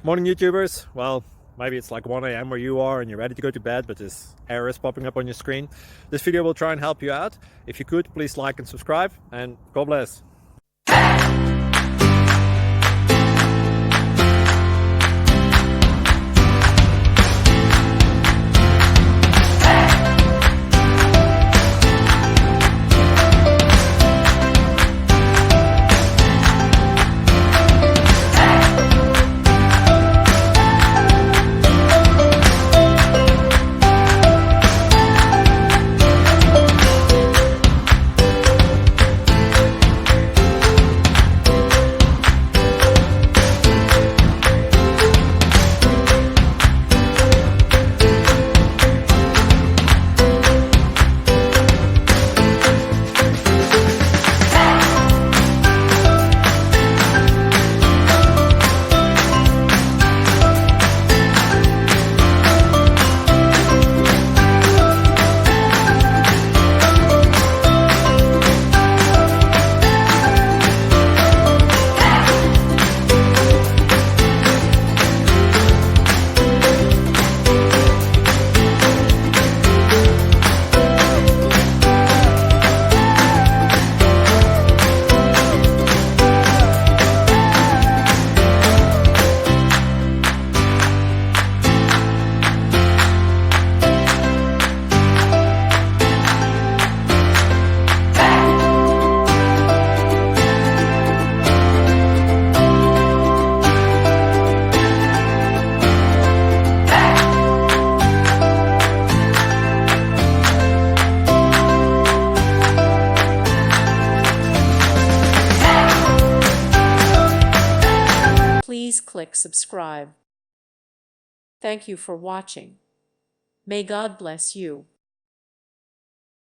Morning YouTubers. Well, maybe it's like 1 a.m. where you are and you're ready to go to bed, but this error is popping up on your screen. This video will try and help you out. If you could, please like and subscribe, and God bless. Please click subscribe. Thank you for watching. May God bless you.